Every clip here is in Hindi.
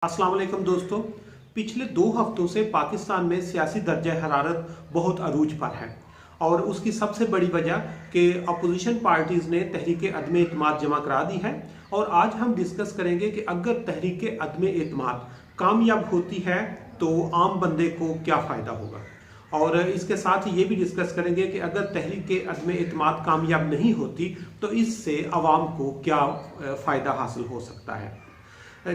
अस्सलाम वालेकुम दोस्तों। पिछले 2 हफ्तों से पाकिस्तान में सियासी दर्जा हरारत बहुत अरूज पर है और उसकी सबसे बड़ी वजह कि अपोजिशन पार्टीज़ ने तहरीक अदम एतमाद जमा करा दी है। और आज हम डिस्कस करेंगे कि अगर तहरीक अदम एतमाद कामयाब होती है तो आम बंदे को क्या फ़ायदा होगा, और इसके साथ ही ये भी डिस्कस करेंगे कि अगर तहरीक अदम एतमाद कामयाब नहीं होती तो इससे आवाम को क्या फ़ायदा हासिल हो सकता है।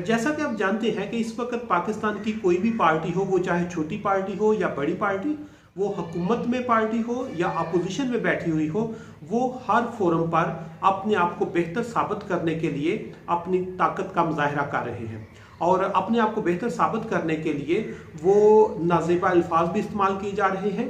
जैसा कि आप जानते हैं कि इस वक्त पाकिस्तान की कोई भी पार्टी हो, वो चाहे छोटी पार्टी हो या बड़ी पार्टी, वो हुकूमत में पार्टी हो या अपोजिशन में बैठी हुई हो, वो हर फोरम पर अपने आप को बेहतर साबित करने के लिए अपनी ताकत का मुजाहरा कर रहे हैं। और अपने आप को बेहतर साबित करने के लिए वो नाजेबा अल्फाज भी इस्तेमाल किए जा रहे हैं,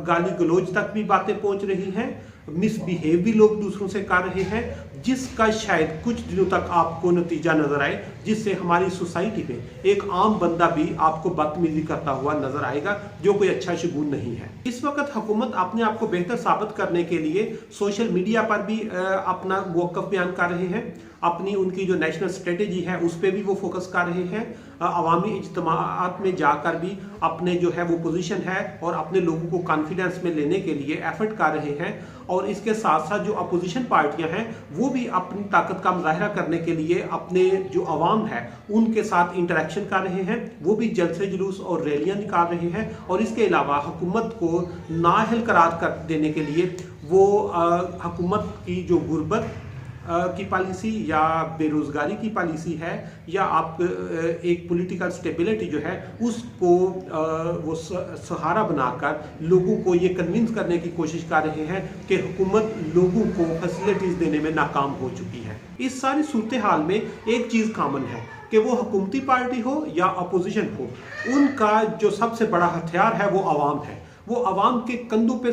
गाली गलौज तक भी बातें पहुंच रही हैं, मिसबिहेव भी लोग दूसरों से कर रहे हैं, जिसका शायद कुछ दिनों तक आपको नतीजा नजर आए, जिससे हमारी सोसाइटी में एक आम बंदा भी आपको बदतमीजी करता हुआ नजर आएगा, जो कोई अच्छा शगुन नहीं है। इस वक्त हुकूमत अपने आप को बेहतर साबित करने के लिए सोशल मीडिया पर भी अपना मौक़िफ़ बयान कर रहे हैं, अपनी उनकी जो नेशनल स्ट्रेटेजी है उस पर भी वो फोकस कर रहे हैं, अवामी इज्तिमाआत में जाकर भी अपने जो है वो पोजीशन है और अपने लोगों को कॉन्फिडेंस में लेने के लिए एफर्ट कर रहे हैं। और इसके साथ साथ जो अपोजिशन पार्टियां हैं वो भी अपनी ताकत का मुजाहरा करने के लिए अपने जो अवाम है उनके साथ इंटरेक्शन कर रहे हैं, वो भी जलसे जुलूस और रैलियां निकाल रहे हैं। और इसके अलावा हुकूमत को नाअहल करार कर देने के लिए वो हुकूमत की जो गुर्बत की पॉलिसी या बेरोज़गारी की पॉलिसी है या आप एक पॉलिटिकल स्टेबिलिटी जो है उसको वो सहारा बनाकर लोगों को ये कन्विंस करने की कोशिश कर रहे हैं कि हुकूमत लोगों को फैसिलिटीज़ देने में नाकाम हो चुकी है। इस सारी सूरत हाल में एक चीज़ कॉमन है कि वो हुकूमती पार्टी हो या अपोजिशन हो, उनका जो सबसे बड़ा हथियार है वो आवाम है। वो आवाम के कंधों पे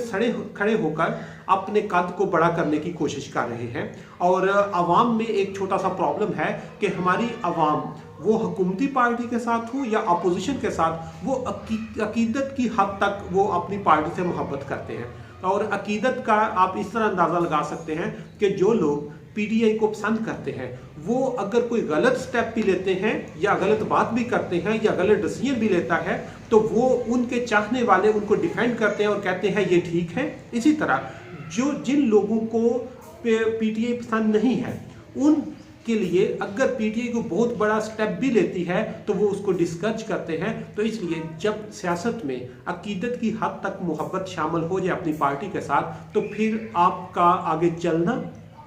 खड़े होकर अपने कद को बड़ा करने की कोशिश कर रहे हैं। और आवाम में एक छोटा सा प्रॉब्लम है कि हमारी आवाम वो हुकूमती पार्टी के साथ हो या अपोजिशन के साथ, वो अकीदत की हद तक वो अपनी पार्टी से मोहब्बत करते हैं। और अकीदत का आप इस तरह अंदाज़ा लगा सकते हैं कि जो लोग पीटीआई को पसंद करते हैं वो अगर कोई गलत स्टेप भी लेते हैं या गलत बात भी करते हैं या गलत डिसीजन भी लेता है तो वो उनके चाहने वाले उनको डिफेंड करते हैं और कहते हैं ये ठीक है। इसी तरह जिन लोगों को पीटीआई पसंद नहीं है उनके लिए अगर पीटीआई को बहुत बड़ा स्टेप भी लेती है तो वो उसको डिस्करेज करते हैं। तो इसलिए जब सियासत में अकीदत की हद तक मोहब्बत शामिल हो जाए अपनी पार्टी के साथ, तो फिर आपका आगे चलना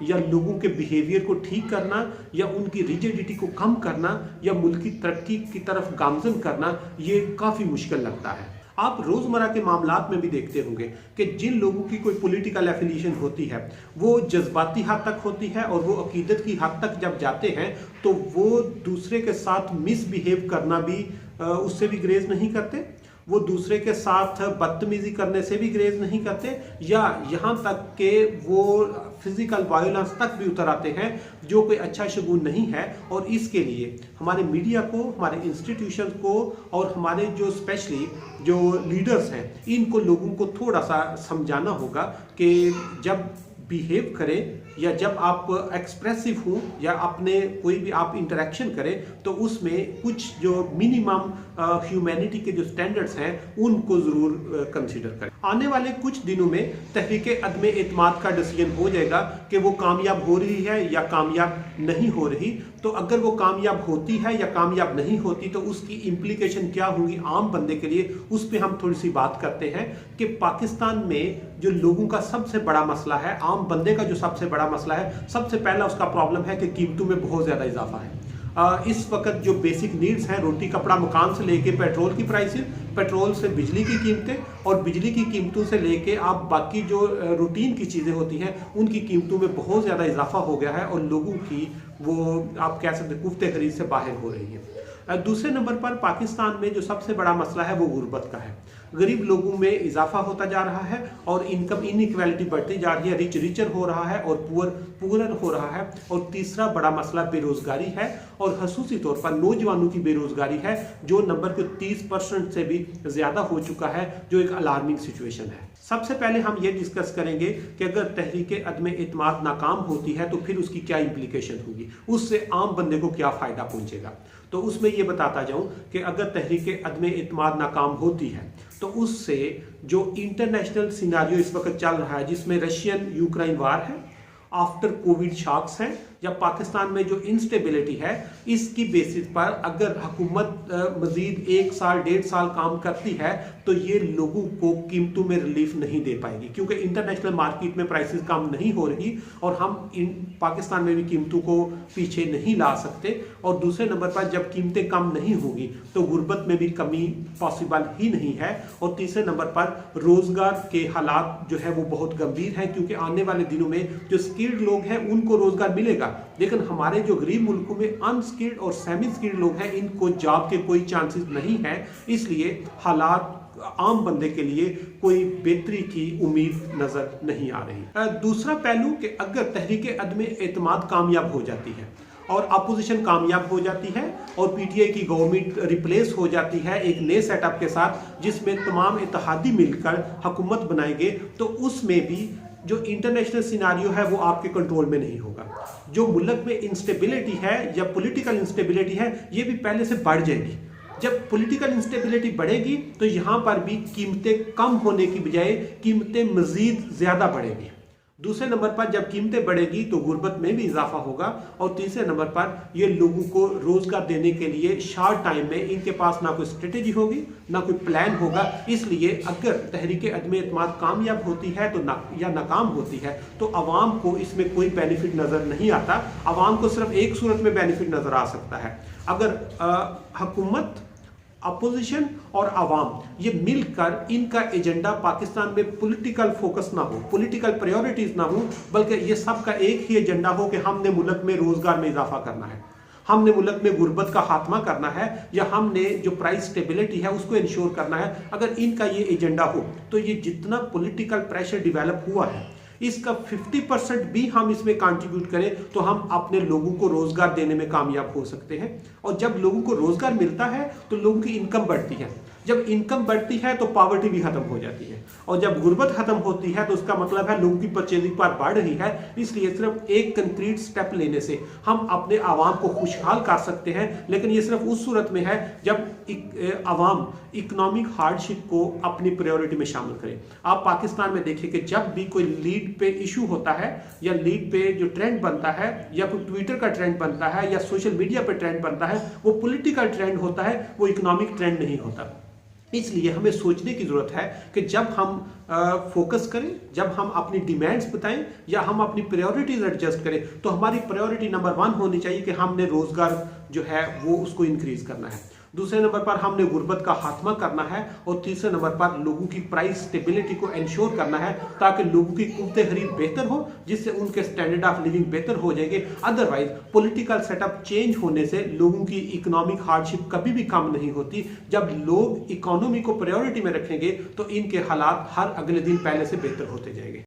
या लोगों के बिहेवियर को ठीक करना या उनकी रिजिडिटी को कम करना या मुल्क की तरक्की की तरफ गामजन करना, ये काफ़ी मुश्किल लगता है। आप रोज़मर्रा के मामलात में भी देखते होंगे कि जिन लोगों की कोई पॉलिटिकल एफिलिएशन होती है वो जज्बाती हद तक होती है और वो अकीदत की हद तक जब जाते हैं तो वो दूसरे के साथ मिसबिहेव करना भी उससे भी ग्रेज नहीं करते, वो दूसरे के साथ बदतमीजी करने से भी ग्रेज नहीं करते, या यहाँ तक कि वो फिजिकल वायलेंस तक भी उतर आते हैं, जो कोई अच्छा शगुन नहीं है। और इसके लिए हमारे मीडिया को, हमारे इंस्टीट्यूशन को और हमारे जो स्पेशली जो लीडर्स हैं इनको लोगों को थोड़ा सा समझाना होगा कि जब बिहेव करें या जब आप एक्सप्रेसिव हों या अपने कोई भी आप इंटरेक्शन करें तो उसमें कुछ जो मिनिमम ह्यूमैनिटी के जो स्टैंडर्ड्स हैं उनको ज़रूर कंसीडर करें। आने वाले कुछ दिनों में तहरीक अदम एतमाद का डिसीजन हो जाएगा कि वो कामयाब हो रही है या कामयाब नहीं हो रही। तो अगर वो कामयाब होती है या कामयाब नहीं होती तो उसकी इम्प्लीकेशन क्या होंगी आम बंदे के लिए, उस पर हम थोड़ी सी बात करते हैं कि पाकिस्तान में जो लोगों का सबसे बड़ा मसला है, आम बंदे का जो सबसे बड़ा मसला है, सबसे पहला उसका प्रॉब्लम है कि कीमतों में बहुत ज़्यादा इजाफा है। इस वक्त जो बेसिक नीड्स हैं, रोटी कपड़ा मकान से लेके पेट्रोल की प्राइसेस, पेट्रोल से बिजली की कीमतें और बिजली की कीमतों से लेके आप बाकी जो रूटीन की चीज़ें होती हैं उनकी कीमतों में बहुत ज़्यादा इजाफा हो गया है और लोगों की वो आप कह सकते कुफ्ते खरीद से बाहर हो रही है। दूसरे नंबर पर पाकिस्तान में जो सबसे बड़ा मसला है वो गुर्बत का है। गरीब लोगों में इजाफा होता जा रहा है और इनकम इनइक्वालिटी बढ़ती जा रही है, रिच रिचर हो रहा है और पुअर पुअरर हो रहा है। और तीसरा बड़ा मसला बेरोजगारी है और खसूसी तौर पर नौजवानों की बेरोजगारी है, जो नंबर को 30% से भी ज़्यादा हो चुका है, जो एक अलार्मिंग सिचुएशन है। सबसे पहले हम ये डिस्कस करेंगे कि अगर तहरीक अदम एतमाद नाकाम होती है तो फिर उसकी क्या इम्प्लीकेशन होगी, उससे आम बंदे को क्या फ़ायदा पहुंचेगा। तो उसमें ये बताता जाऊं कि अगर तहरीक अदम एतमाद नाकाम होती है तो उससे जो इंटरनेशनल सिनारियो इस वक्त चल रहा है, जिसमें रशियन यूक्रेन वार है, आफ्टर कोविड शॉक्स हैं, या पाकिस्तान में जो इंस्टेबिलिटी है, इसकी बेसिस पर अगर हुकूमत मजीद 1 साल 1.5 साल काम करती है तो ये लोगों को कीमतों में रिलीफ नहीं दे पाएगी, क्योंकि इंटरनेशनल मार्केट में प्राइसेस कम नहीं हो रही और हम पाकिस्तान में भी कीमतों को पीछे नहीं ला सकते। और दूसरे नंबर पर जब कीमतें कम नहीं होगी तो गुर्बत में भी कमी पॉसिबल ही नहीं है। और तीसरे नंबर पर रोजगार के हालात जो है वो बहुत गंभीर हैं, क्योंकि आने वाले दिनों में जो स्किल्ड लोग हैं उनको रोजगार मिलेगा, लेकिन हमारे जो गरीब मुल्कों में अनस्किल्ड और सेमी स्किल्ड लोग हैं इनको जॉब के कोई चांसेस नहीं है। इसलिए हालात आम बंदे के लिए कोई बेहतरी की उम्मीद नजर नहीं आ रही। दूसरा पहलू कि अगर तहरीक अदम एतमाद कामयाब हो जाती है और अपोजिशन कामयाब हो जाती है और पीटीआई की गवर्नमेंट रिप्लेस हो जाती है एक नए सेटअप के साथ जिसमें तमाम इत्तेहादी मिलकर हुकूमत बनाएंगे, तो उसमें भी जो इंटरनेशनल सिनारियो है वो आपके कंट्रोल में नहीं होगा। जो मुल्क में इंस्टेबिलिटी है या पॉलिटिकल इंस्टेबिलिटी है ये भी पहले से बढ़ जाएगी। जब पॉलिटिकल इंस्टेबिलिटी बढ़ेगी तो यहाँ पर भी कीमतें कम होने की बजाय कीमतें मजीद ज्यादा बढ़ेगी। दूसरे नंबर पर जब कीमतें बढ़ेगी तो गुर्बत में भी इजाफा होगा। और तीसरे नंबर पर ये लोगों को रोजगार देने के लिए शॉर्ट टाइम में इनके पास ना कोई स्ट्रेटेजी होगी ना कोई प्लान होगा। इसलिए अगर तहरीक अदम एतमाद कामयाब होती है तो या नाकाम होती है तो अवाम को इसमें कोई बेनिफिट नजर नहीं आता। अवाम को सिर्फ एक सूरत में बेनिफिट नजर आ सकता है, अगर हुकूमत, अपोजिशन और आवाम ये मिलकर इनका एजेंडा पाकिस्तान में पॉलिटिकल फोकस ना हो, पॉलिटिकल प्रायोरिटीज ना हो, बल्कि ये सब का एक ही एजेंडा हो कि हमने मुल्क में रोजगार में इजाफा करना है, हमने मुल्क में गुर्बत का खात्मा करना है, या हमने जो प्राइस स्टेबिलिटी है उसको इंश्योर करना है। अगर इनका ये एजेंडा हो तो ये जितना पॉलिटिकल प्रेशर डेवलप हुआ है इसका 50% भी हम इसमें कंट्रीब्यूट करें तो हम अपने लोगों को रोजगार देने में कामयाब हो सकते हैं। और जब लोगों को रोजगार मिलता है तो लोगों की इनकम बढ़ती है, जब इनकम बढ़ती है तो पॉवर्टी भी खत्म हो जाती है, और जब गुर्बत खत्म होती है तो उसका मतलब है लोगों की परचेजिंग पावर बढ़ रही है। इसलिए सिर्फ एक कंक्रीट स्टेप लेने से हम अपने आवाम को खुशहाल कर सकते हैं, लेकिन ये सिर्फ उस सूरत में है जब आवाम इकोनॉमिक हार्डशिप को अपनी प्रायोरिटी में शामिल करें। आप पाकिस्तान में देखिए कि जब भी कोई लीड पे इशू होता है या लीड पे जो ट्रेंड बनता है या कोई ट्विटर का ट्रेंड बनता है या सोशल मीडिया पे ट्रेंड बनता है, वो पॉलिटिकल ट्रेंड होता है, वो इकोनॉमिक ट्रेंड नहीं होता। इसलिए हमें सोचने की जरूरत है कि जब हम फोकस करें, जब हम अपनी डिमांड्स बताएं या हम अपनी प्रायोरिटीज एडजस्ट करें, तो हमारी प्रायोरिटी नंबर 1 होनी चाहिए कि हमने रोजगार जो है वो उसको इंक्रीज करना है। दूसरे नंबर पर हमने गुर्बत का खात्मा करना है, और तीसरे नंबर पर लोगों की प्राइस स्टेबिलिटी को इंश्योर करना है ताकि लोगों की क़ुव्वत खरीद बेहतर हो, जिससे उनके स्टैंडर्ड ऑफ लिविंग बेहतर हो जाएंगे। अदरवाइज पॉलिटिकल सेटअप चेंज होने से लोगों की इकोनॉमिक हार्डशिप कभी भी कम नहीं होती। जब लोग इकोनॉमी को प्रायोरिटी में रखेंगे तो इनके हालात हर अगले दिन पहले से बेहतर होते जाएंगे।